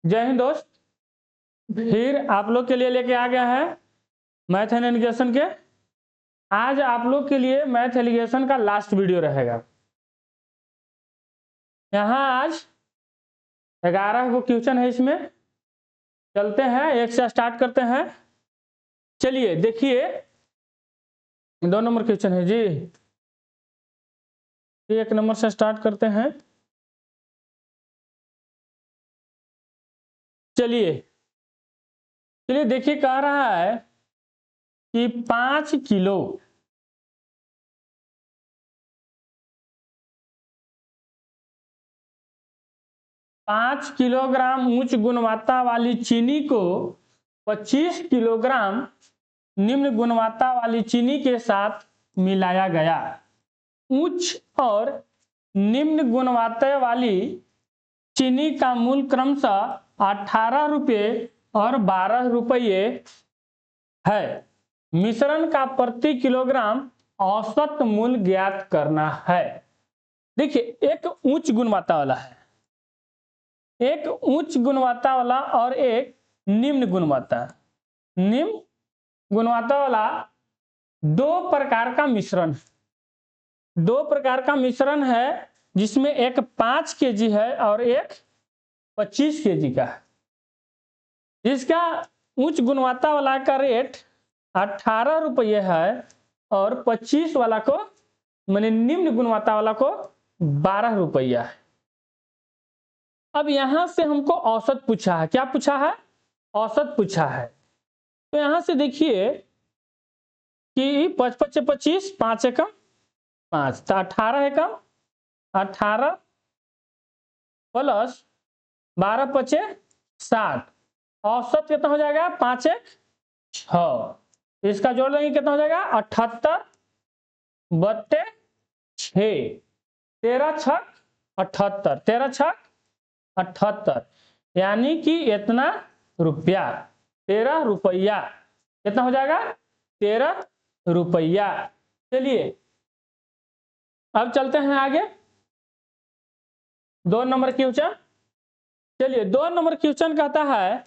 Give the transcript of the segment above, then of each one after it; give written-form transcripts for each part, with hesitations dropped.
जय हिंद दोस्त। फिर आप लोग के लिए लेके आ गया है मैथ एंड एलिगेशन के। आज आप लोग के लिए मैथ एलिगेशन का लास्ट वीडियो रहेगा। यहाँ आज 11 गो क्वेश्चन है, इसमें चलते हैं एक से स्टार्ट करते हैं। चलिए देखिए, 2 नंबर क्वेश्चन है जी, 1 नंबर से स्टार्ट करते हैं। चलिए चलिए देखिए, कह रहा है कि 5 किलो 5 किलोग्राम उच्च गुणवत्ता वाली चीनी को 25 किलोग्राम निम्न गुणवत्ता वाली चीनी के साथ मिलाया गया। उच्च और निम्न गुणवत्ता वाली चीनी का मूल्य क्रमशः 18 रुपये और 12 रुपये है। मिश्रण का प्रति किलोग्राम औसत मूल्य ज्ञात करना है। देखिए, एक उच्च गुणवत्ता वाला है, एक उच्च गुणवत्ता वाला और एक निम्न गुणवत्ता। निम्न गुणवत्ता वाला 2 प्रकार का मिश्रण, 2 प्रकार का मिश्रण है, जिसमें एक 5 केजी है और एक 25 केजी का है। जिसका उच्च गुणवत्ता वाला का रेट 18 रुपये है और 25 वाला को माने निम्न गुणवत्ता वाला को 12 रुपया है। अब यहां से हमको औसत पूछा है। क्या पूछा है? औसत पूछा है। तो यहां से देखिए कि 5 5 25, 5 एकम 5, तो 18 एकम 18 प्लस 12 पचे 60। औसत कितना हो जाएगा? 5 1 6। इसका जोड़ लेंगे कितना हो जाएगा? 78 बट्टे 6, 13 छक 78, 13 छक 78, यानी कि इतना रुपया, 13 रुपया। कितना हो जाएगा? 13 रुपया। चलिए अब चलते हैं आगे 2 नंबर क्वेश्चन। चलिए 2 नंबर क्वेश्चन कहता है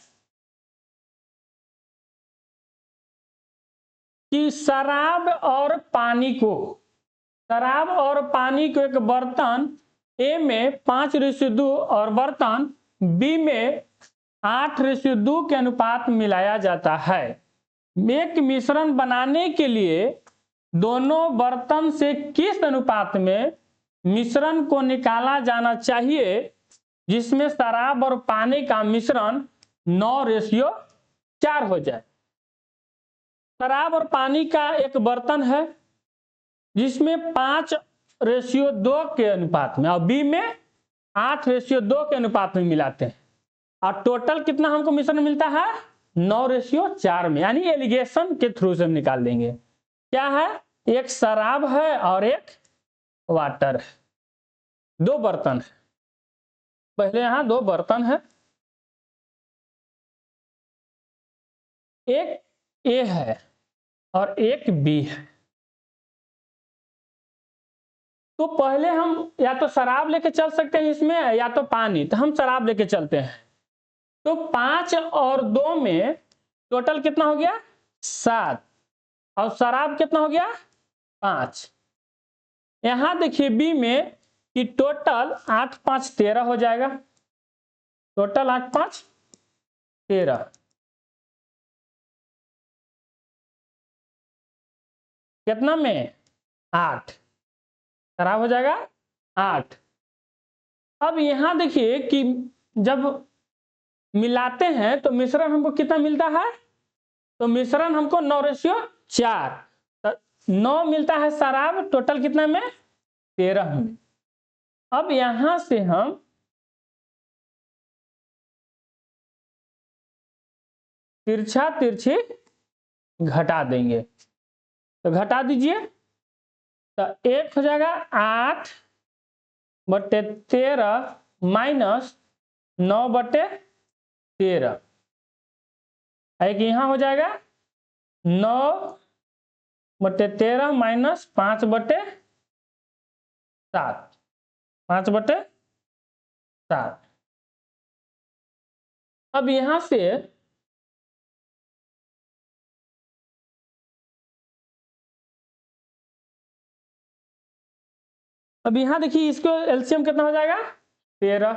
कि शराब और पानी को एक बर्तन ए में 5:2 और बर्तन बी में 8:2 के अनुपात मिलाया जाता है। एक मिश्रण बनाने के लिए दोनों बर्तन से किस अनुपात में मिश्रण को निकाला जाना चाहिए जिसमें शराब और पानी का मिश्रण 9:4 हो जाए। शराब और पानी का एक बर्तन है जिसमें 5:2 के अनुपात में और बी में 8:2 के अनुपात में मिलाते हैं, और टोटल कितना हमको मिश्रण मिलता है? 9:4 में। यानी एलिगेशन के थ्रू से हम निकाल देंगे। क्या है? एक शराब है और एक वाटर है। 2 बर्तन है। पहले यहां 2 बर्तन है, एक ए है और एक बी है। तो पहले हम या तो शराब लेके चल सकते हैं इसमें, या तो पानी। तो हम शराब लेके चलते हैं। तो 5 और 2 में टोटल कितना हो गया? 7, और शराब कितना हो गया? 5। यहां देखिए बी में कि टोटल 8 5 13 हो जाएगा। टोटल 8 5 13, कितना में? 8। शराब हो जाएगा 8। अब यहां देखिए कि जब मिलाते हैं तो मिश्रण हमको कितना मिलता है? तो मिश्रण हमको 9:4, 9 मिलता है शराब, टोटल कितना में? 13 में। अब यहां से हम तिरछा तिरछी घटा देंगे। तो घटा दीजिए, तो 1 हो जाएगा 8 बटे 13 माइनस 9 बटे 13। एक यहां हो जाएगा 9 बटे 13 माइनस 5 बटे 7, 5 बटे 7। अब यहां से अब यहां देखिए, इसको एलसीएम कितना हो जाएगा 13,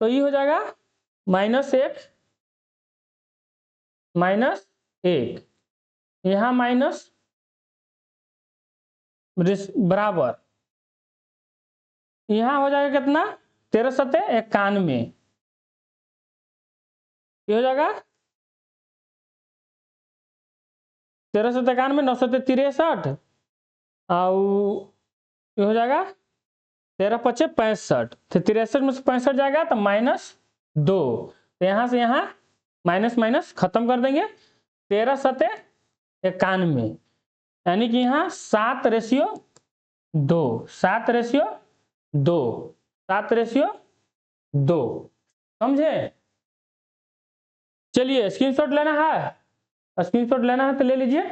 तो ये हो जाएगा -1 -1, यहां माइनस बराबर, यहां हो जाएगा कितना 13 सत्ते 91, ये हो जाएगा 13 सत्ते 91, 9 सत्ते 63, और ये हो जाएगा 13 पचे 65, तो 63 में से 65 जाएगा तो -2, तो यहाँ से यहाँ माइनस माइनस खत्म कर देंगे, 13 सत्ते 91, यानी कि यहाँ 7:2, 7:2, 7:2, समझे। चलिए स्क्रीनशॉट लेना है, स्क्रीनशॉट लेना है तो ले लीजिए।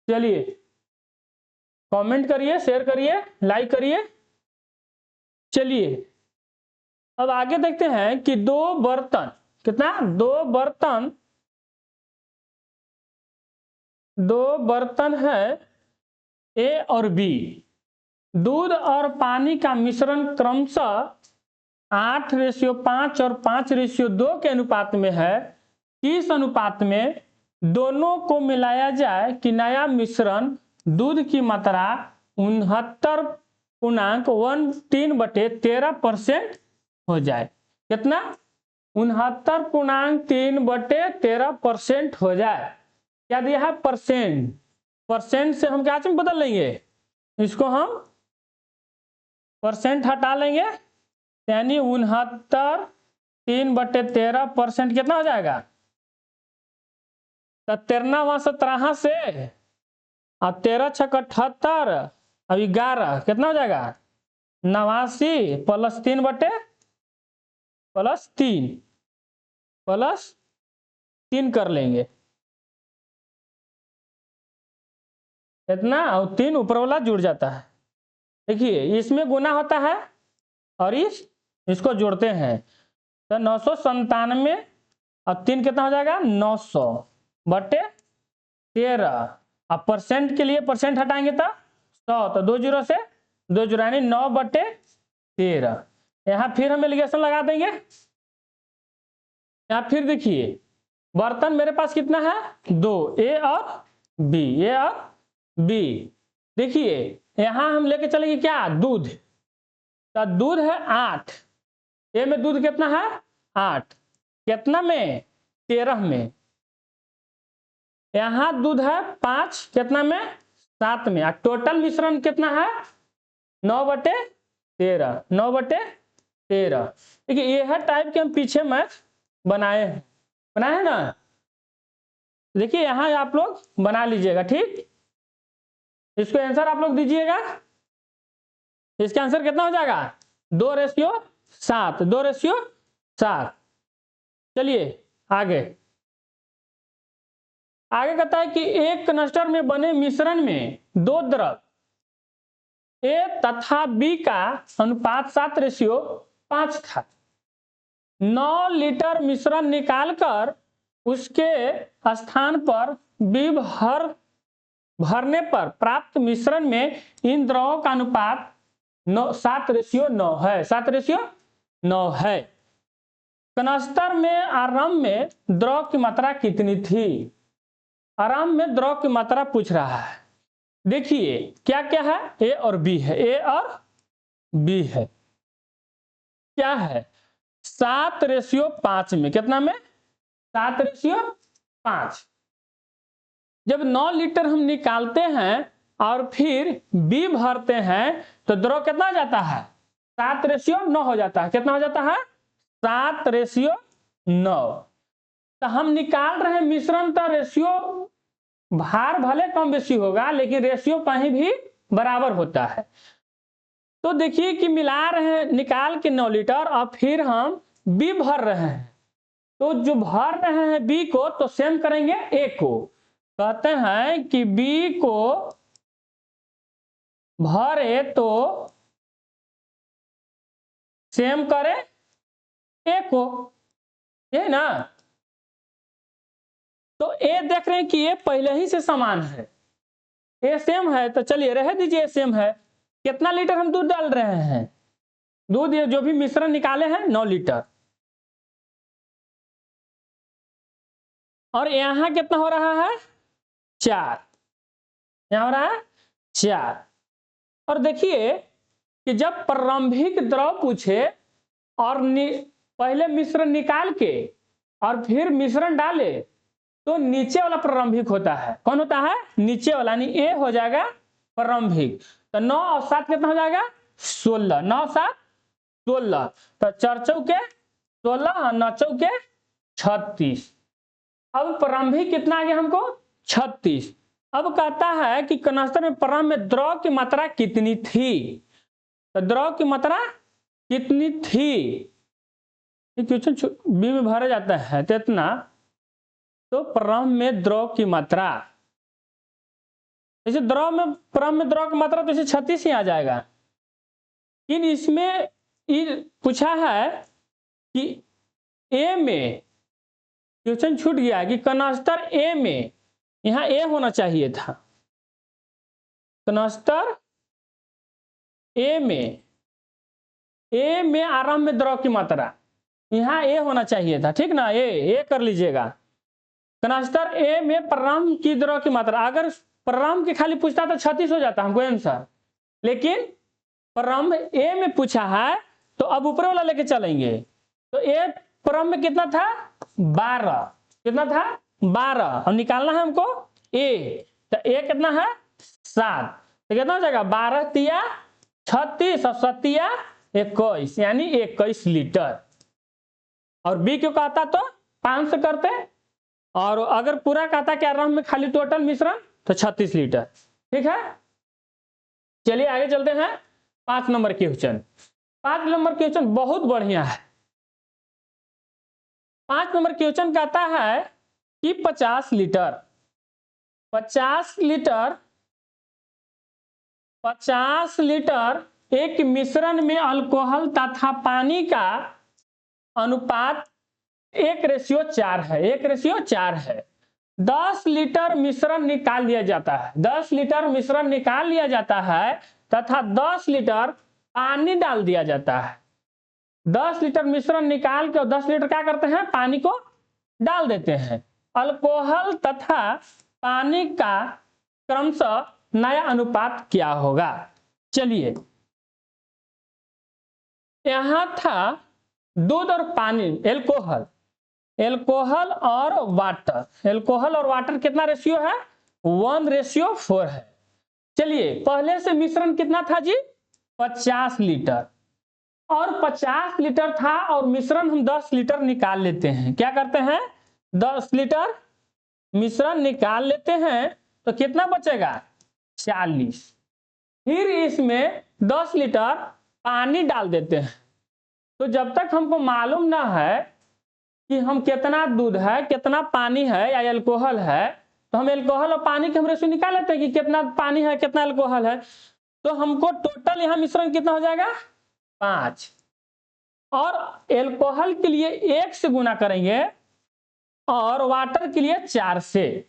चलिए कमेंट करिए, शेयर करिए, लाइक करिए। चलिए अब आगे देखते हैं कि 2 बर्तन, कितना 2 बर्तन है ए और बी, दूध और पानी का मिश्रण क्रमशः 8:5 और 5:2 के अनुपात में है। किस अनुपात में दोनों को मिलाया जाए कि नया मिश्रण दूध की मात्रा 69.13% हो जाए। कितना 69.13% हो जाए। क्या दिया है परसेंट, परसेंट से हम क्या में बदल लेंगे, इसको हम परसेंट हटा लेंगे, यानी 69.3/13% कितना हो जाएगा, तो 13 वहां से 13 से और 13 × 78 अब 11 कितना हो जाएगा 89 + 3 कर लेंगे, इतना और 3 ऊपर वाला जुड़ जाता है। देखिए इसमें गुना होता है और इसको जोड़ते हैं, तो 997 और 3 कितना हो जाएगा 900/13, अब परसेंट के लिए परसेंट हटाएंगे तो 100, तो 2 जीरो से 2 जीरो यानी 9/13। यहाँ फिर हम एलिगेशन लगा देंगे। यहाँ फिर देखिए बर्तन मेरे पास कितना है 2, ए और बी, ए और बी। देखिए यहाँ हम लेके चलेंगे क्या दूध, तो दूध है 8, ए में दूध कितना है 8, कितना में 13 में, यहाँ दूध है 5 कितना में 7 में, टोटल मिश्रण कितना है 9/13, 9/13। देखिए ये है टाइप के हम पीछे मैथ बनाए ना, देखिए यहाँ आप लोग बना लीजिएगा, ठीक। इसको आंसर आप लोग दीजिएगा, इसका आंसर कितना हो जाएगा 2:7, 2:7। चलिए आगे कहता है कि एक कनस्टर में बने मिश्रण में 2 द्रव ए तथा बी का अनुपात 7:5 था। 9 लीटर मिश्रण निकालकर उसके स्थान पर बी भरने पर प्राप्त मिश्रण में इन द्रवों का अनुपात 7:9 है, 7:9 है। कनस्तर में आरंभ में द्रव की मात्रा कितनी थी, आरंभ में द्रव की मात्रा पूछ रहा है। देखिए क्या क्या है, ए और बी है, ए और बी है, क्या है 7:5 में, कितना में 7:5। जब 9 लीटर हम निकालते हैं और फिर बी भरते हैं तो द्रव कितना हो जाता है 7:9 हो जाता है, कितना हो जाता है 7:9। तो हम निकाल रहे हैं मिश्रण, तो रेशियो भार भले कम बेसी होगा लेकिन रेशियो कहीं भी बराबर होता है। तो देखिए कि मिला रहे हैं निकाल के 9 लीटर और फिर हम बी भर रहे हैं, तो जो भर रहे हैं बी को तो सेम करेंगे ए को, कहते हैं कि बी को भरे तो सेम करे ए को, ये ना। तो ए देख रहे हैं कि ये पहले ही से समान है, ए सेम है, तो चलिए रह दीजिए सेम है। कितना लीटर हम दूध डाल रहे हैं? दूध ये जो भी मिश्रण निकाले हैं 9 लीटर। और यहां कितना हो रहा है? 4। यहां हो रहा है 4। और देखिए कि जब प्रारंभिक द्रव पूछे और पहले मिश्रण निकाल के और फिर मिश्रण डाले, तो नीचे वाला प्रारंभिक होता है। कौन होता है? नीचे वाला, यानी ए हो जाएगा प्रारंभिक। तो 9 और 7 कितना हो जाएगा? 16। 9 7 16, तो 4 चौके 16 और 9 चौके 36। अब प्रारंभिक कितना आ गया हमको? 36। अब कहता है कि कनस्तर में प्रारंभ में द्रव की मात्रा कितनी थी? तो द्रव की मात्रा कितनी थी, क्वेश्चन बी में भरा जाता है तो इतना। तो प्रारंभ में द्रव की मात्रा, जैसे द्रव में प्रारंभ में द्रव की मात्रा तो इसे 36 ही आ जाएगा। लेकिन इसमें पूछा है कि ए में, क्वेश्चन छूट गया कि कनस्तर ए में, यहां ए होना चाहिए था। कनस्तर ए में आरंभ में द्रव की मात्रा, यहां ए होना चाहिए था, ठीक ना। ए कर लीजिएगा। कनस्तर ए में प्रारंभ की द्रव की मात्रा, अगर प्रारंभ की खाली पूछता तो 36 हो जाता हमको आंसर, लेकिन प्रारंभ ए में पूछा है तो अब ऊपर वाला लेके चलेंगे। तो ए प्रारंभ में कितना था? 12। कितना था? 12। और निकालना है हमको ए, तो ए कितना है? 7। तो कितना हो जाएगा? 12 तिया 36 और 7 तिया 21, यानी 21 लीटर। और बी क्यों कहता तो 5 से करते, और अगर पूरा कहता कि आरंभ में खाली टोटल मिश्रण तो 36 लीटर। ठीक है, चलिए आगे चलते हैं। 5 नंबर क्वेश्चन। 5 नंबर क्वेश्चन बहुत बढ़िया है। 5 नंबर क्वेश्चन कहता है कि 50 लीटर 50 लीटर एक मिश्रण में अल्कोहल तथा पानी का अनुपात 1:4 है। 1:4 है। 10 लीटर मिश्रण निकाल लिया जाता है। 10 लीटर मिश्रण निकाल लिया जाता है तथा 10 लीटर पानी डाल दिया जाता है। 10 लीटर मिश्रण निकाल के 10 लीटर क्या करते हैं? पानी को डाल देते हैं। अल्कोहल तथा पानी का क्रमशः नया अनुपात क्या होगा? चलिए, यहां था दूध और पानी, एल्कोहल और वाटर। एल्कोहल और वाटर कितना रेशियो है? 1:4 है। चलिए, पहले से मिश्रण कितना था जी? 50 लीटर, और 50 लीटर था और मिश्रण हम 10 लीटर निकाल लेते हैं। क्या करते हैं? 10 लीटर मिश्रण निकाल लेते हैं तो कितना बचेगा? 40। फिर इसमें 10 लीटर पानी डाल देते हैं। तो जब तक हमको मालूम ना है कि हम कितना दूध है, कितना पानी है या अल्कोहल है, तो हम अल्कोहल और पानी के हम रेशियो निकाल लेते हैं कि कितना पानी है कितना अल्कोहल है। तो हमको टोटल यहाँ मिश्रण कितना हो जाएगा? 5। और अल्कोहल के लिए 1 से गुना करेंगे और वाटर के लिए 4 से।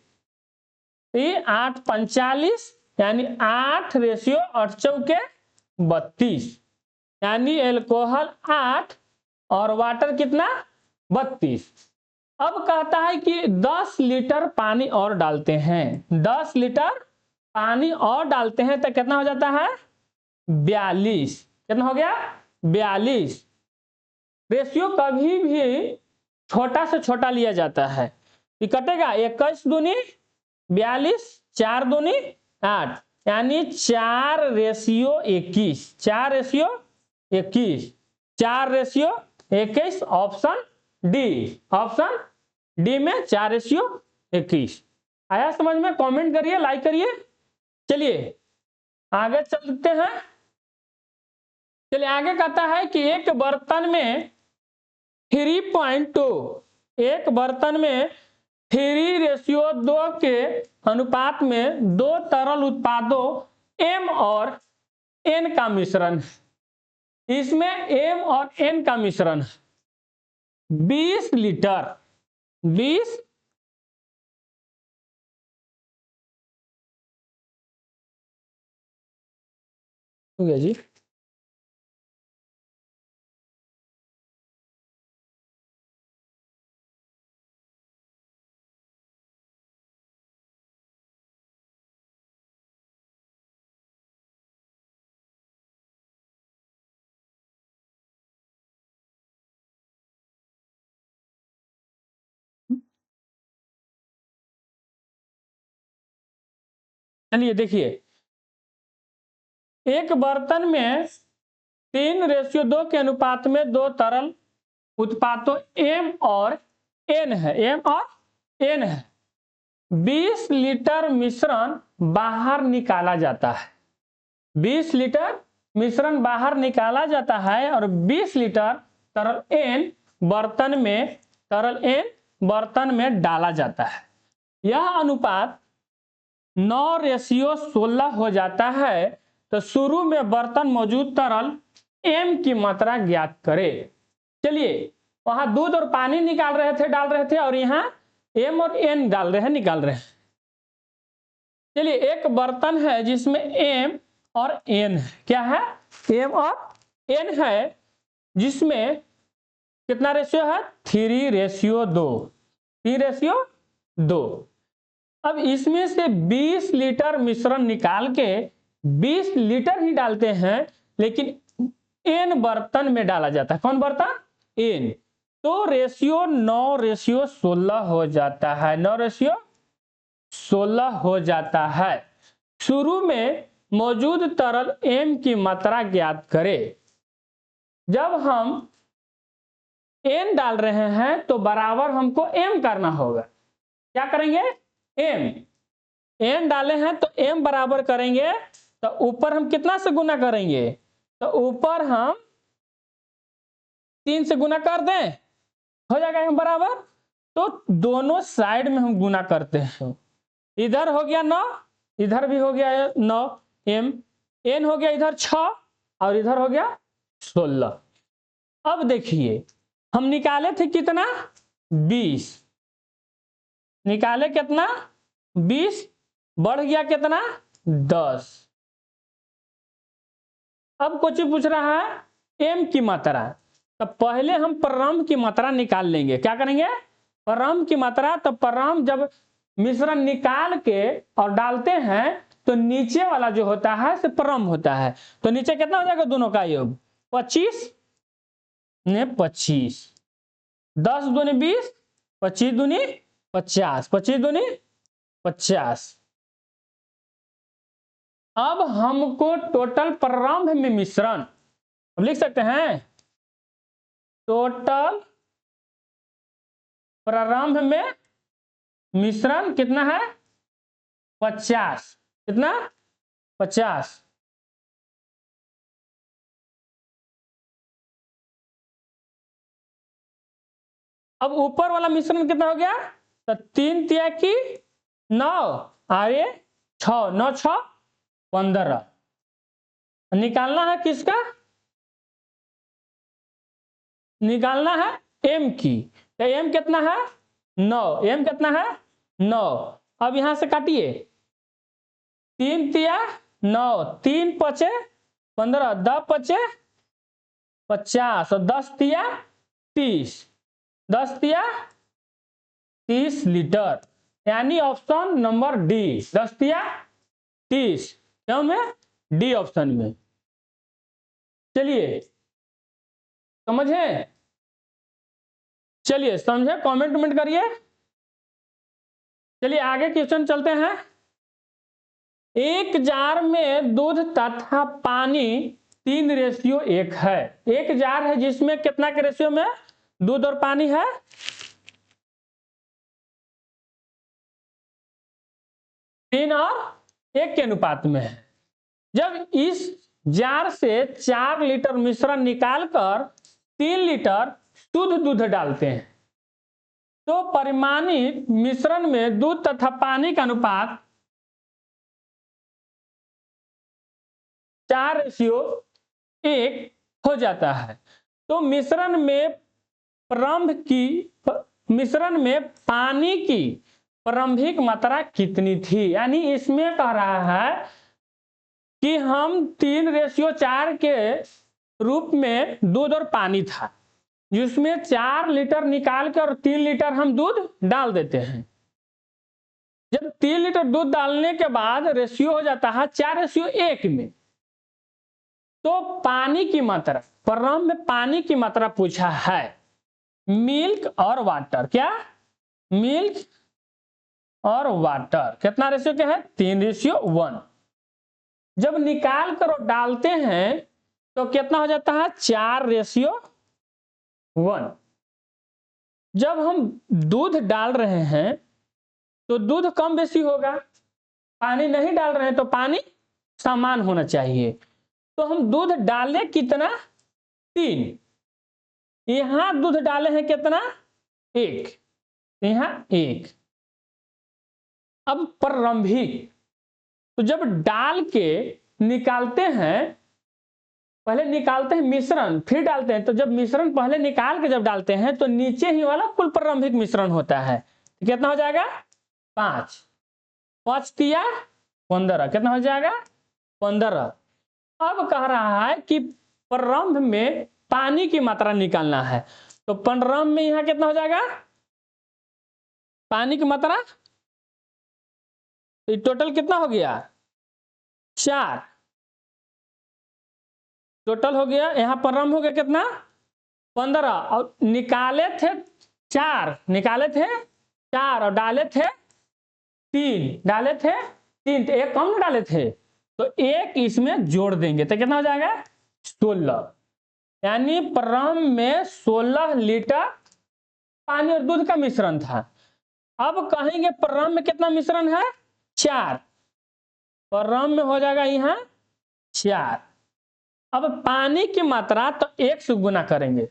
8 45, यानी 8:8 चौके 32, यानी अल्कोहल 8 और वाटर कितना? 32। अब कहता है कि 10 लीटर पानी और डालते हैं। 10 लीटर पानी और डालते हैं तो कितना हो जाता है? 42। कितना हो गया? 42। रेशियो कभी भी छोटा से छोटा लिया जाता है। ये कटेगा 21 दूनी 42, 4 दूनी 8, यानी 4:21। 4:21, 4:21, ऑप्शन डी। ऑप्शन डी में 4:21 आया समझ में? कमेंट करिए, लाइक करिए। चलिए आगे चलते हैं। चलिए आगे कहता है कि एक बर्तन में 3.2, एक बर्तन में 3:2 के अनुपात में 2 तरल उत्पादों M और N का मिश्रण। इसमें एम और एन का मिश्रण है 20 लीटर। 20 हो गया जी। चलिए देखिए, एक बर्तन में 3:2 के अनुपात में 2 तरल उत्पादों एम और एन है। एम और एन है। 20 लीटर मिश्रण बाहर निकाला जाता है। 20 लीटर मिश्रण बाहर निकाला जाता है और 20 लीटर तरल एन बर्तन में डाला जाता है। यह अनुपात 9:16 हो जाता है। तो शुरू में बर्तन मौजूद तरल एम की मात्रा ज्ञात करें। चलिए, वहां दूध और पानी डाल रहे थे और यहाँ एम और एन निकाल रहे हैं। चलिए, एक बर्तन है जिसमें एम और एन है। क्या है? एम और एन है, जिसमें कितना रेशियो है? 3:2। 3:2। अब इसमें से 20 लीटर मिश्रण निकाल के 20 लीटर ही डालते हैं, लेकिन एन बर्तन में डाला जाता है। कौन बर्तन? एन। तो रेशियो 9:16 हो जाता है। 9:16 हो जाता है। शुरू में मौजूद तरल एम की मात्रा ज्ञात करें। जब हम एन डाल रहे हैं तो बराबर हमको एम करना होगा। क्या करेंगे? एम। एन डाले हैं तो एम बराबर करेंगे, तो ऊपर हम कितना से गुना करेंगे? तो ऊपर हम 3 से गुना कर दें, हो जाएगा एम बराबर। तो दोनों साइड में हम गुना करते हैं। इधर हो गया 9, इधर भी हो गया 9 एम। एन हो गया इधर 6 और इधर हो गया 16। अब देखिए, हम निकाले थे कितना? 20। निकाले कितना? 20। बढ़ गया कितना? 10। अब कुछ पूछ रहा है एम की मात्रा। तो पहले हम परम की मात्रा निकाल लेंगे। क्या करेंगे? परम की मात्रा। तो परम जब मिश्रण निकाल के और डालते हैं तो नीचे वाला जो होता है से परम होता है। तो नीचे कितना हो जाएगा दोनों का योग? 25 ने 25। 10 दूनी 20, 25 दूनी 50, 25 दूनी 50। अब हमको टोटल प्रारंभ में मिश्रण अब लिख सकते हैं। टोटल प्रारंभ में मिश्रण कितना है? 50। कितना? 50। अब ऊपर वाला मिश्रण कितना हो गया? तो 3 तिया की 9 और ये 6, 9 6 15। निकालना है किसका? निकालना है एम की। तो एम कितना है? 9। एम कितना है? 9। अब यहां से काटिए। 3 तिया 9, 3 पचे 15, 10 पचे 50 और 10 तिया 30। 10 तिया 30 लीटर। यानी ऑप्शन नंबर डी, 10 तिया 30। क्यों में? डी ऑप्शन में। चलिए, समझे? चलिए समझे, कमेंट करिए। चलिए आगे क्वेश्चन चलते हैं। एक जार में दूध तथा पानी 3:1 है। एक जार है जिसमें कितना के रेशियो में दूध और पानी है? 3 और 1 के अनुपात में है। जब इस जार से 4 लीटर मिश्रण निकालकर 3 लीटर शुद्ध दूध डालते हैं तो परिमाणित मिश्रण में दूध तथा पानी का अनुपात 4:1 हो जाता है। तो मिश्रण में पानी की प्रारंभिक मात्रा कितनी थी, यानी इसमें कह रहा है कि हम 3:4 के रूप में दूध और पानी था, जिसमें 4 लीटर निकाल के और 3 लीटर हम दूध डाल देते हैं। जब 3 लीटर दूध डालने के बाद रेशियो हो जाता है 4:1 में। तो पानी की मात्रा, प्रारंभ में पानी की मात्रा पूछा है, मिल्क और वाटर, क्या मिल्क और वाटर कितना रेशियो क्या है, 3:1। जब निकाल कर डालते हैं तो कितना हो जाता है, 4:1। जब हम दूध डाल रहे हैं तो दूध कम बेसी होगा, पानी नहीं डाल रहे हैं तो पानी समान होना चाहिए। तो हम दूध डाले कितना, 3, यहां दूध डाले हैं कितना, 1, यहां 1। अब प्रारंभिक, तो जब डाल के निकालते हैं, पहले निकालते हैं मिश्रण फिर डालते हैं, तो जब मिश्रण पहले निकाल के जब डालते हैं तो नीचे ही वाला कुल प्रारंभिक मिश्रण होता है। तो कितना हो जाएगा, 5, 5 तिया 15, कितना हो जाएगा, 15। अब कह रहा है कि प्रारंभ में पानी की मात्रा निकालना है, तो प्रारंभ में यहां कितना हो जाएगा, पानी की मात्रा, तो टोटल कितना हो गया, 4 टोटल हो गया। यहां प्रारंभ हो गया कितना, 15, और निकाले थे 4, और डाले थे 3, तो एक कम डाले थे, तो एक इसमें जोड़ देंगे तो कितना हो जाएगा, 16। यानी प्रारंभ में 16 लीटर पानी और दूध का मिश्रण था। अब कहेंगे प्रारंभ में कितना मिश्रण है, 4, प्रारंभ में हो जाएगा यहाँ 4। अब पानी की मात्रा तो 1 से गुना करेंगे,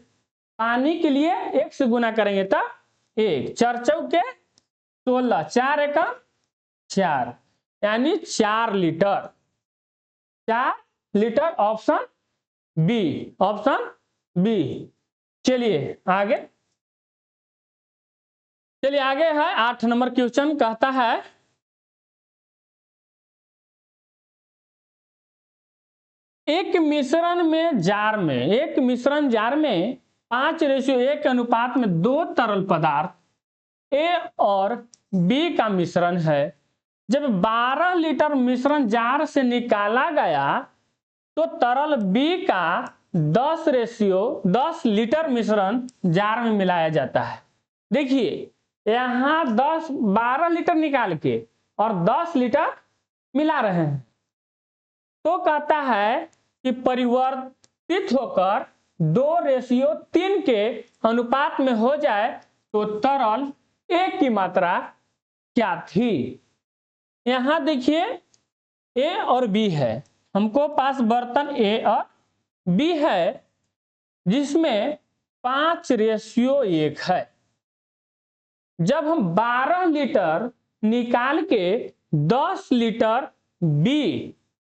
पानी के लिए 1 से गुना करेंगे तो 1, 4 चौके 16, 4 एकम 4, यानी 4 लीटर, 4 लीटर, ऑप्शन बी। चलिए आगे है 8 नंबर क्वेश्चन, कहता है एक मिश्रण जार में 5:1 के अनुपात में 2 तरल पदार्थ ए और बी का मिश्रण है। जब 12 लीटर मिश्रण जार से निकाला गया तो तरल बी का 10 लीटर मिश्रण जार में मिलाया जाता है। देखिए यहां 12 लीटर निकाल के और 10 लीटर मिला रहे हैं, तो कहता है कि परिवर्तित होकर 2:3 के अनुपात में हो जाए तो तरल ए की मात्रा क्या थी। यहां देखिए ए और बी है, हमको पास बर्तन ए और बी है जिसमें 5:1 है। जब हम 12 लीटर निकाल के 10 लीटर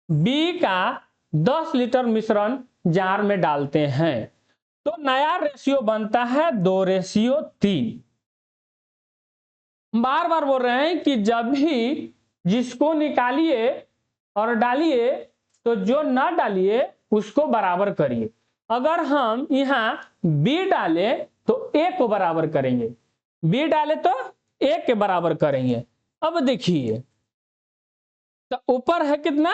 बी का 10 लीटर मिश्रण जार में डालते हैं तो नया रेशियो बनता है 2:3। बार बार बोल रहे हैं कि जब भी जिसको निकालिए और डालिए तो जो ना डालिए उसको बराबर करिए। अगर हम यहां बी डाले तो ए को बराबर करेंगे, बी डाले तो ए के बराबर करेंगे। अब देखिए तो ऊपर है कितना,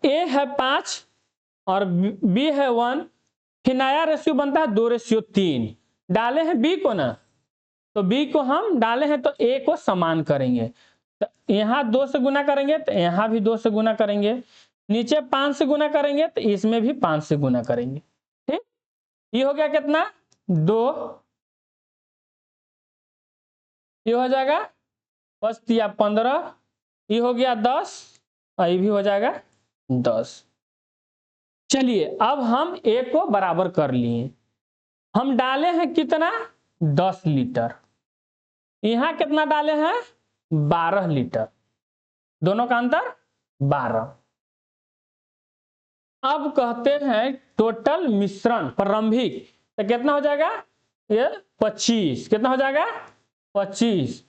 ए है 5 और बी है 1, फिर नया रेशियो बनता है 2:3। डाले हैं बी को ना, तो बी को हम डाले हैं तो ए को समान करेंगे, तो यहां 2 से गुना करेंगे तो यहां भी 2 से गुना करेंगे, नीचे 5 से गुना करेंगे तो इसमें भी 5 से गुना करेंगे। ठीक, ये हो गया कितना 2, ये हो जाएगा 5 या 15, ये हो गया 10 और ये भी हो जाएगा 10। चलिए अब हम ए को बराबर कर लिए, हम डाले हैं कितना 10 लीटर, यहां कितना डाले हैं 12 लीटर, दोनों का अंतर 12। अब कहते हैं टोटल मिश्रण प्रारंभिक, तो कितना हो जाएगा ये 25, कितना हो जाएगा 25,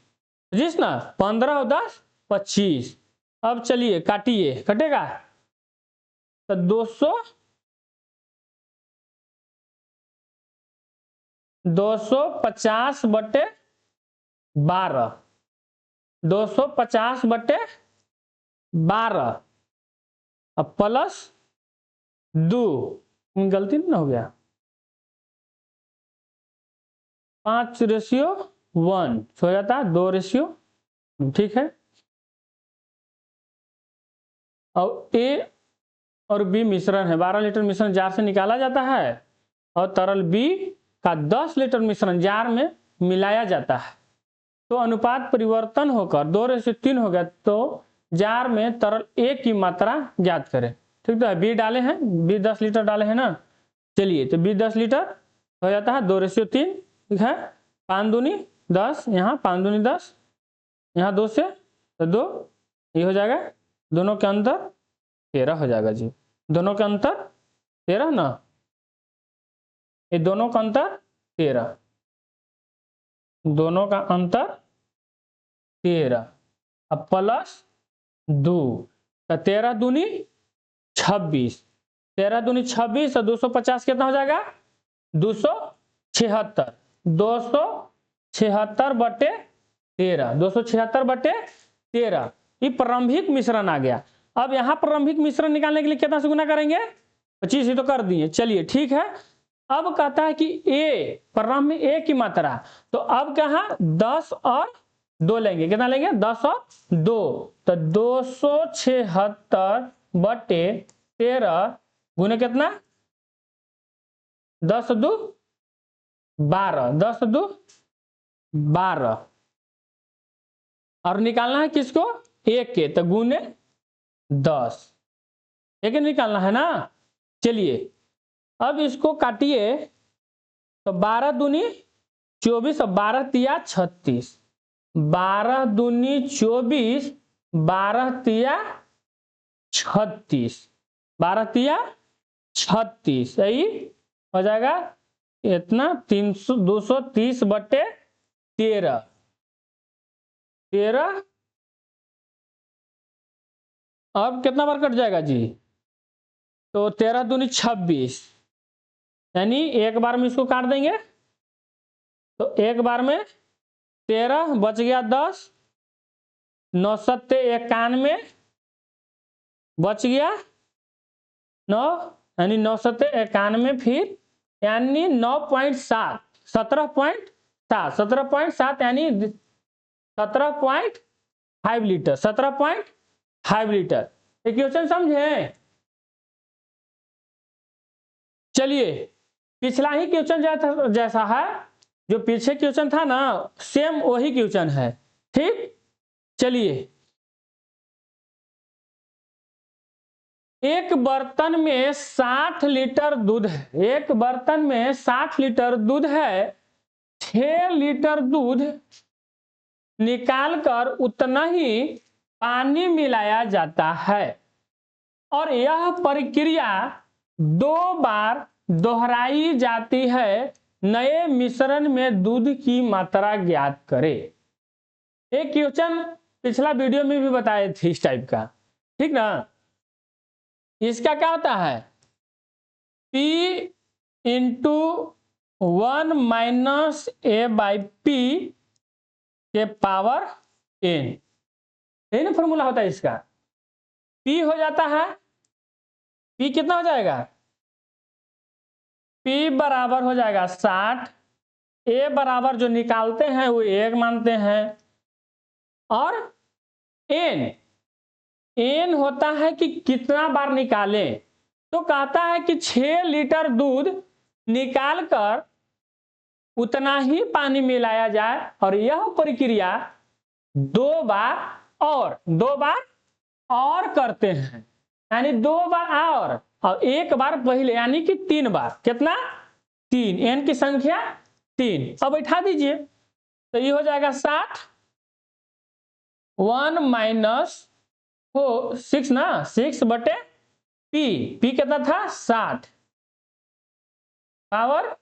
जिस ना 15 और 10 25। अब चलिए काटिए, कटेगा तो 250 बटे 12, 250 बटे 12 अब प्लस 2, गलती नहीं हो गया, 5:1 हो जाता है 2, ठीक है। और ए और बी मिश्रण है, 12 लीटर मिश्रण जार से निकाला जाता है और तरल बी का 10 लीटर मिश्रण जार में मिलाया जाता है, तो अनुपात परिवर्तन होकर 2:3 हो गया, तो जार में तरल ए की मात्रा ज्ञात करें। ठीक है, बी डाले हैं, बी 10 लीटर डाले हैं ना, चलिए तो बी 10 लीटर हो जाता है 2:3, ठीक है। 5 दूनी 10, यहाँ 5 दूनी 10, यहाँ 2 से तो 2, ये हो जाएगा, दोनों के अंतर 13 हो जाएगा जी, दोनों के अंतर 13 ना, ये दोनों का अंतर 13, दोनों का अंतर 13 अब प्लस 2, तो 13 दूनी 26, 13 दूनी 26 और 250 कितना हो जाएगा 276, 276 बटे 13, 276 बटे 13, ये प्रारंभिक मिश्रण आ गया। अब यहाँ प्रारंभिक मिश्रण निकालने के लिए कितना से गुना करेंगे 25 ही तो कर दिए, चलिए ठीक है। अब कहता है कि ए प्रारंभ में ए की मात्रा, तो अब कहा 10 और 2 लेंगे, कितना लेंगे 10 और 2, तो 276 बटे 13 गुने कितना 10 2 12, 10 2 12 और निकालना है किसको एक के, तो गुने 10, एक निकालना है ना। चलिए अब इसको काटिए, तो 12 दूनी 24 और 12 तिया 36, 12 दूनी 24, 12 तिया 36, 12 तिया 36, सही हो जाएगा इतना 230 बटे 13, 13 अब कितना बार कट जाएगा जी, तो 13 दूनी 26, यानी एक बार में इसको काट देंगे, तो एक बार में 13 बच गया 10, 9 7 91 बच गया 9, यानी 9 7 91 फिर यानी 9.7, 17.7, 17.7 यानी 17.5 लीटर, 17.5 लीटर। एक क्वेश्चन समझे। चलिए पिछला ही क्वेश्चन जैसा है, जो पीछे क्वेश्चन था ना सेम वही क्वेश्चन है, ठीक। चलिए एक बर्तन में 60 लीटर दूध है, एक बर्तन में 60 लीटर दूध है, 6 लीटर दूध निकालकर उतना ही पानी मिलाया जाता है और यह प्रक्रिया 2 बार दोहराई जाती है, नए मिश्रण में दूध की मात्रा ज्ञात करें। एक क्वेश्चन पिछला वीडियो में भी बताए थे इस टाइप का, ठीक ना। इसका क्या होता है P into 1 minus A by P के पावर n, यही ना फॉर्मूला होता है इसका। P हो जाता है, P कितना हो जाएगा, P बराबर हो जाएगा 60, A बराबर जो निकालते हैं वो 1 मानते हैं, और n होता है कि कितना बार निकालें, तो कहता है कि 6 लीटर दूध निकालकर उतना ही पानी मिलाया जाए और यह प्रक्रिया 2 बार और करते हैं, यानी 2 बार और 1 बार पहले, यानी कि 3 बार, कितना 3, n की संख्या 3। अब बैठा दीजिए, तो ये हो जाएगा 60, 1 माइनस 6 ना, 6 बटे पी कितना था 60 पावर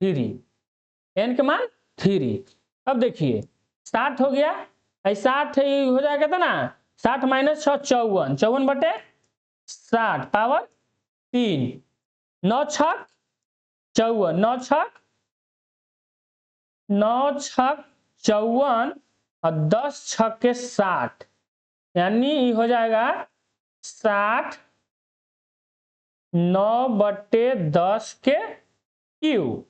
3, n के मान 3। अब देखिए 60 हो गया, 60 हो जाएगा था ना, 60 माइनस 6 54, 54 बटे 60 पावर 3, 9 छक 54, 9 छक 54 और 10 छक के 60, यानी हो जाएगा 60 9 बटे 10 के क्यू।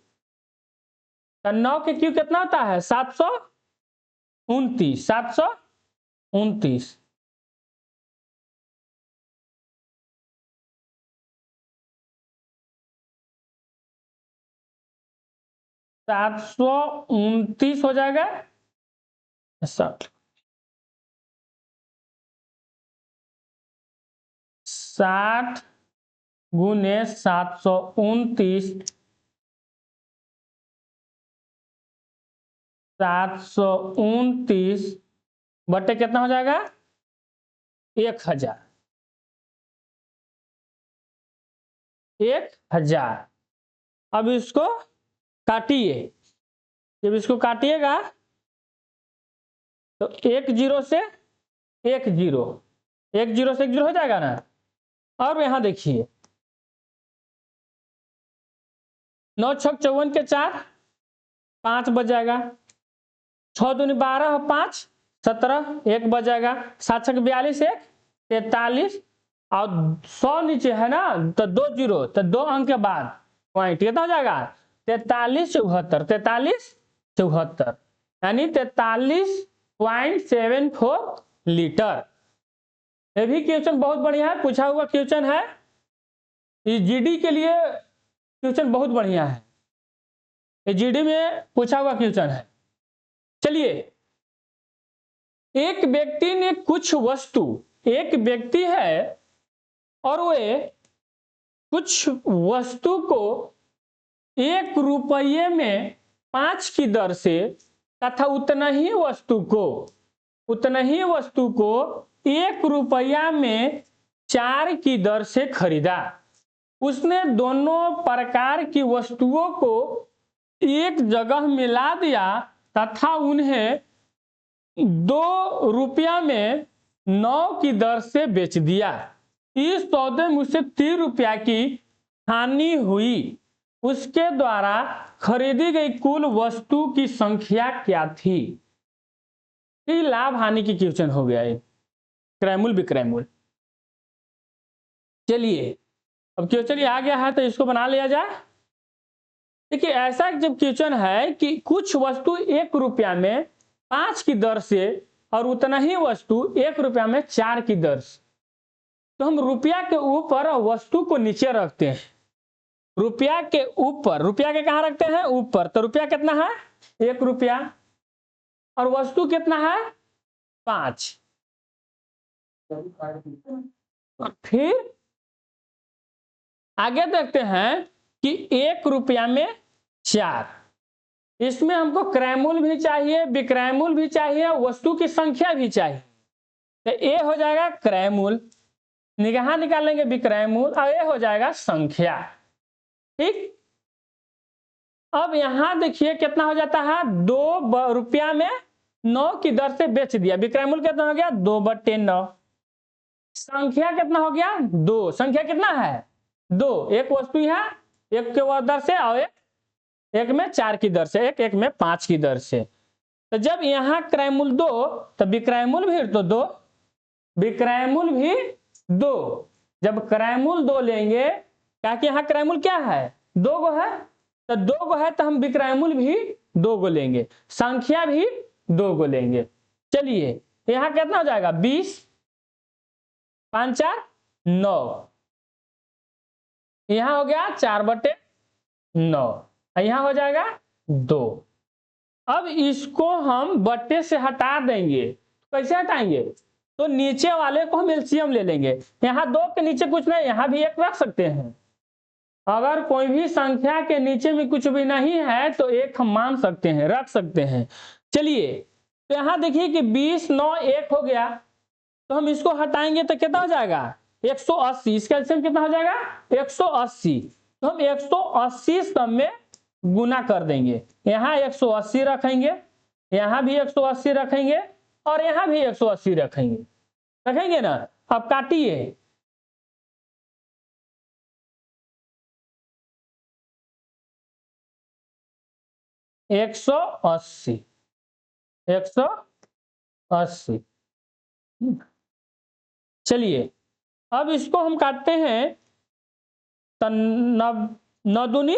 9 के क्यू कितना होता है 729, 729। सात सौ 29 हो जाएगा 60 गुने 729, 729 बटे कितना हो जाएगा 1000, 1000। अब इसको काटिए, जब इसको काटिएगा तो 1 0 से 1 0, 1 0 से 1 0 हो जाएगा ना। और यहां देखिए 9 छक 54 के 4, 5 बच जाएगा, 6 दूनी 12 और 5 17, 1 बच जाएगा, 7 छक 42, 1 43 और 100 नीचे है ना, तो 2 0, तो 2 अंक के बाद पॉइंट कितना हो जाएगा 43 74, 43 74, यानी 43.74 लीटर। ये भी क्वेश्चन बहुत बढ़िया है, पूछा हुआ क्वेश्चन है, जीडी के लिए क्वेश्चन बहुत बढ़िया है, जीडी में पूछा हुआ क्वेश्चन है। चलिए, एक व्यक्ति ने कुछ वस्तु, एक व्यक्ति है और वे कुछ वस्तु को 1 रुपये में 5 की दर से तथा उतना ही वस्तु को 1 रुपया में 4 की दर से खरीदा। उसने दोनों प्रकार की वस्तुओं को एक जगह मिला दिया तथा उन्हें 2 रुपया में 9 की दर से बेच दिया। इस सौदे में उसे 3 रुपया की हानि हुई। उसके द्वारा खरीदी गई कुल वस्तु की संख्या क्या थी? ये लाभ हानि की क्वेश्चन हो गया है, क्रैमुल विक्रैमुल। चलिए, अब क्वेश्चन ये आ गया है तो इसको बना लिया जाए। देखिए, ऐसा जब क्वेश्चन है कि कुछ वस्तु 1 रुपया में 5 की दर से और उतना ही वस्तु 1 रुपया में 4 की दर से, तो हम रुपया के ऊपर वस्तु को नीचे रखते हैं। रुपया के ऊपर, रुपया के कहां रखते हैं ऊपर, तो रुपया कितना है 1 रुपया और वस्तु कितना है 5। फिर आगे देखते हैं कि 1 रुपया में 4, इसमें हमको क्रैमुल भी चाहिए, विक्रैमुल भी चाहिए, वस्तु की संख्या भी चाहिए। तो ए हो जाएगा क्रैमुल, निगाह निकालेंगे विक्रैमुल, और ए हो जाएगा संख्या। ठीक, अब यहां देखिए कितना हो जाता है 2 रुपया में 9 की दर से बेच दिया। विक्रैमुल कितना हो गया 2 बटे 9, संख्या कितना हो गया 2, संख्या कितना है 2, एक वस्तु है 1 के दर से और एक में 4 की दर से, एक में 5 की दर से। तो जब यहां क्रैमुल 2 तो विक्रैमुल भी तो 2, विक्रैमुल भी 2। जब क्रैमुल 2 लेंगे, क्या कि यहां क्रैमुल क्या है 2 गो है, तो 2 गो है तो हम विक्रैमुल भी 2 गो लेंगे, संख्या भी 2 गो लेंगे। चलिए, यहां कितना हो जाएगा 20, 5 4 9, यहां हो गया 4 बटे 9, यहां हो जाएगा 2। अब इसको हम बट्टे से हटा देंगे, कैसे हटाएंगे, तो नीचे वाले को हम एलसीएम ले लेंगे। यहां 2 के नीचे कुछ नहीं, यहां भी 1 रख सकते हैं। अगर कोई भी संख्या के नीचे में कुछ भी नहीं है तो 1 हम मान सकते हैं, रख सकते हैं। चलिए, तो यहां देखिए कि 20 9 1 हो गया, तो हम इसको हटाएंगे तो कितना हो जाएगा 180, इसका एलसीएम कितना हो जाएगा 180। तो हम 180 सब में गुना कर देंगे। यहाँ 180 रखेंगे, यहाँ भी 180 रखेंगे और यहाँ भी 180 रखेंगे, रखेंगे ना। अब काटिए, 180, 180। चलिए अब इसको हम काटते हैं, तो 9 दूनी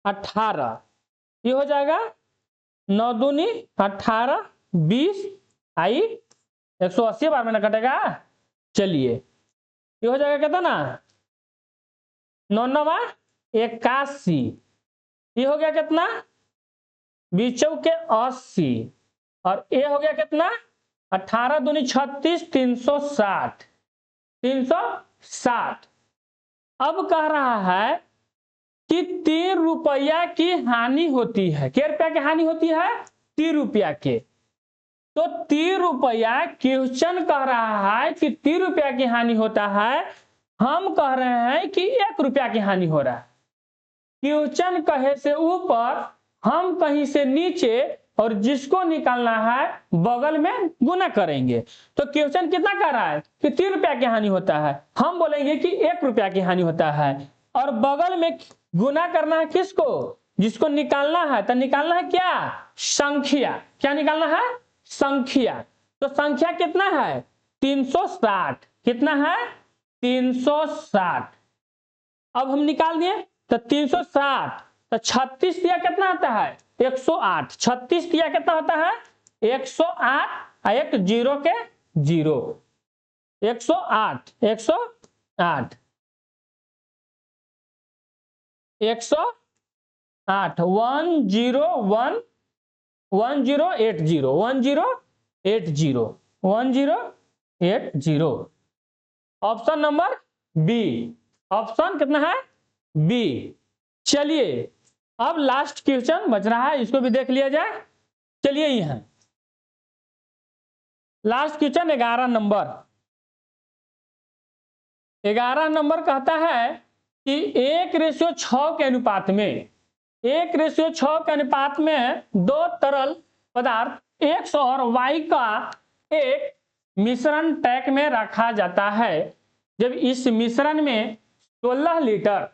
18, ये हो जाएगा 9 दूनी 18, 20 आई 180 बार में ना कटेगा। चलिए ये हो जाएगा कितना ना 9 9 81, ये हो गया कितना 20 के 80 और ये हो गया कितना 18 दूनी 36, 360, 360। अब कह रहा है कि 3 रुपया की हानि होती है। क्या रुपया की हानि होती है 3 रुपया के। तो 3 रुपया क्वेश्चन कह रहा है कि 3 रुपया की हानि होता है, हम कह रहे हैं कि 1 रुपया की हानि हो रहा है। क्वेश्चन कहे से ऊपर, हम कहीं से नीचे, और जिसको निकालना है बगल में गुना करेंगे। तो क्वेश्चन कितना कह रहा है कि 3 रुपया की हानि होता है, हम बोलेंगे कि 1 रुपया की हानि होता है, और बगल में गुना करना है किसको, जिसको निकालना है। तो निकालना है क्या संख्या, क्या निकालना है संख्या। तो संख्या कितना है 360, कितना है 360। अब हम निकाल दिए, तो 360, तो 36 दिया कितना आता है 108, 36 दिया कितना होता है 108, एक जीरो के zero, 108, 108, 108, 101, 1080, 1080, 1080। Option number B, option कितना है बी। चलिए अब लास्ट क्वेश्चन बच रहा है, इसको भी देख लिया जाए। चलिए यहां लास्ट क्वेश्चन 11 नंबर। 11 नंबर कहता है कि 1:6 के अनुपात में, 1:6 के अनुपात में 2 तरल पदार्थ एक्स और वाई का एक मिश्रण टैंक में रखा जाता है। जब इस मिश्रण में 16 लीटर,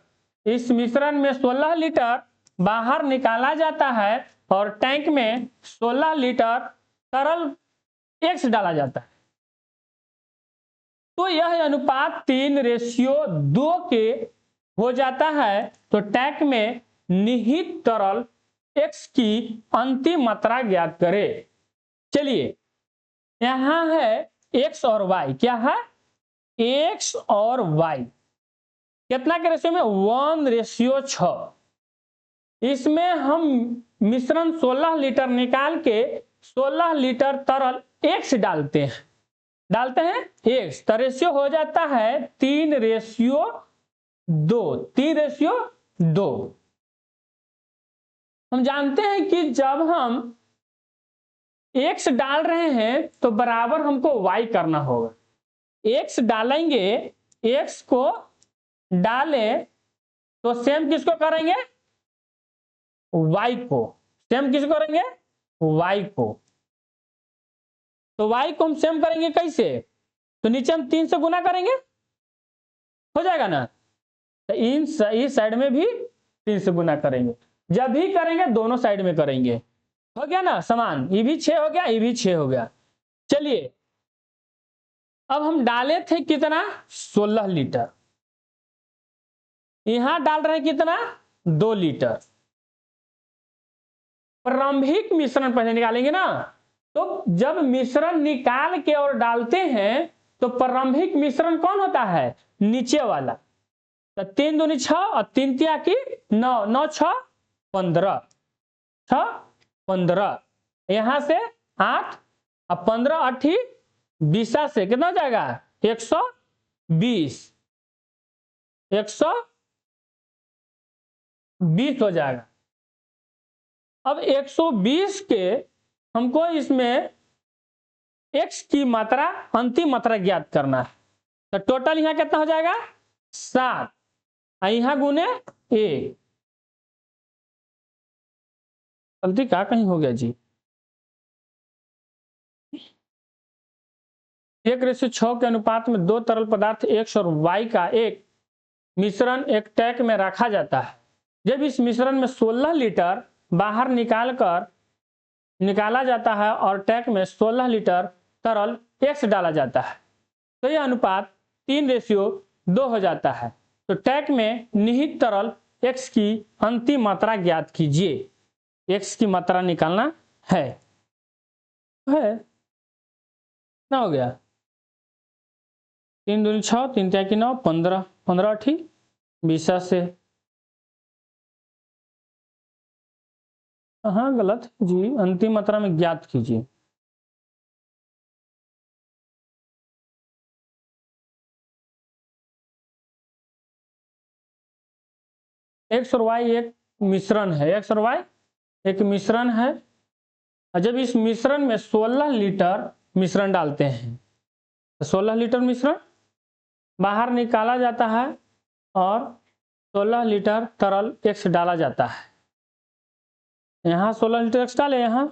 इस मिश्रण में 16 लीटर बाहर निकाला जाता है और टैंक में 16 लीटर तरल एक्स डाला जाता है, तो यह अनुपात 3:2 के हो जाता है। तो टैंक में निहित तरल एक्स की अंतिम मात्रा ज्ञात करें। चलिए यहां है एक्स और वाई, क्या है एक्स और वाई कितना के रेशियो में 1:6। इसमें हम मिश्रण 16 लीटर निकाल के 16 लीटर तरल एक्स डालते हैं, एक्स, तो रेशियो हो जाता है 3:2, 3:2। हम जानते हैं कि जब हम एक्स डाल रहे हैं तो बराबर हमको वाई करना होगा। एक्स डालेंगे, एक्स को डालें तो सेम किसको करेंगे वाई को, सेम किसको करेंगे वाई को। तो वाई को हम सेम करेंगे कैसे, तो नीचे हम 3 से गुना करेंगे, हो जाएगा ना। तो इस साइड में भी 3 से गुना करेंगे, जब भी करेंगे दोनों साइड में करेंगे, हो गया ना समान। ये भी 6 हो गया, ये भी 6 हो गया। चलिए अब हम डाले थे कितना 16 लीटर, यहां डाल रहे हैं कितना 2 लीटर। प्रारंभिक मिश्रण पहले निकालेंगे ना, तो जब मिश्रण निकाल के और डालते हैं तो प्रारंभिक मिश्रण कौन होता है नीचे वाला। तो 3 दूनी 6 और 3 तिया की 9, 9 6 15, 6 15, यहां से 8 और 15 8 20 से कितना हो जाएगा 120, 120 हो जाएगा। अब 120 के हमको इसमें x की मात्रा, अंतिम मात्रा ज्ञात करना है। तो टोटल यहाँ कितना हो जाएगा 7, यहाँ गुने 1। गलती क्या कहीं हो गया जी। 1:6 के अनुपात में 2 तरल पदार्थ X और Y का एक मिश्रण एक टैंक में रखा जाता है। जब इस मिश्रण में 16 लीटर बाहर निकाला जाता है और टैंक में 16 लीटर तरल X डाला जाता है, तो यह अनुपात 3:2 हो जाता है। तो टैंक में निहित तरल X की अंतिम मात्रा ज्ञात कीजिए। X की मात्रा निकालना है। कितना हो गया? 3 दूनी 6, 3 तिया की 9, 15, 15 ठीक 20 से। हाँ गलत जी, अंतिम मात्रा में ज्ञात कीजिए। X और Y एक मिश्रण है, X और Y एक मिश्रण है। और जब इस मिश्रण में 16 लीटर मिश्रण डालते हैं, तो 16 लीटर मिश्रण बाहर निकाला जाता है और 16 लीटर तरल X डाला जाता है। यहाँ 16 लीटर X डाले, यहाँ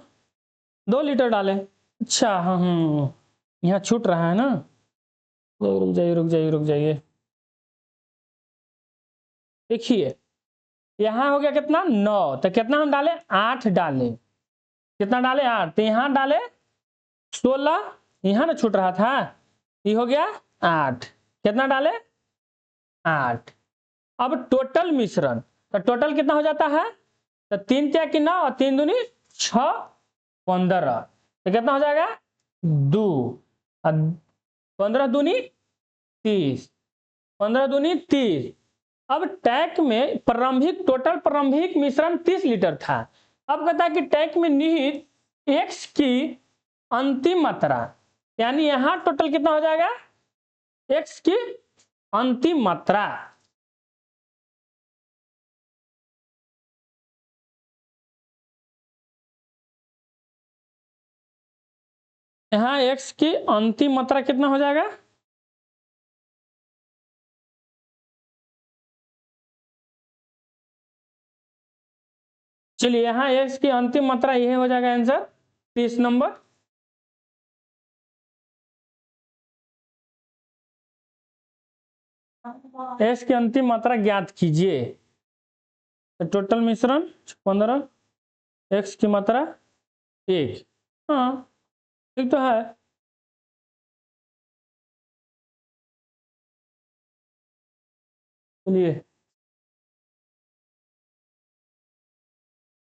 2 लीटर डाले। अच्छा हाँ यहाँ छूट रहा है ना, रुक जाइए। देखिए यहाँ हो गया कितना 9, तो कितना हम डाले 8 डाले। कितना डाले 8, तो यहाँ डाले 16, यहाँ ना छूट रहा था, ये हो गया 8। कितना डाले 8। अब टोटल मिश्रण, तो टोटल कितना हो जाता है, तो 3 तिया की 9 और 3 दूनी 6, 15, तो कितना हो जाएगा 2, 15 दूनी 30, 15 दूनी 30। अब टैंक में टोटल प्रारंभिक मिश्रण 30 लीटर था। अब कहता है कि टैंक में निहित X की अंतिम मात्रा, यानी यहां टोटल कितना हो जाएगा X की अंतिम मात्रा। यहां X की अंतिम मात्रा कितना हो जाएगा, चलिए यहां X की अंतिम मात्रा यह हो जाएगा आंसर 30 नंबर। X की अंतिम मात्रा ज्ञात कीजिए। तो टोटल मिश्रण 15, X की मात्रा 1। हाँ ठीक तो है। चलिए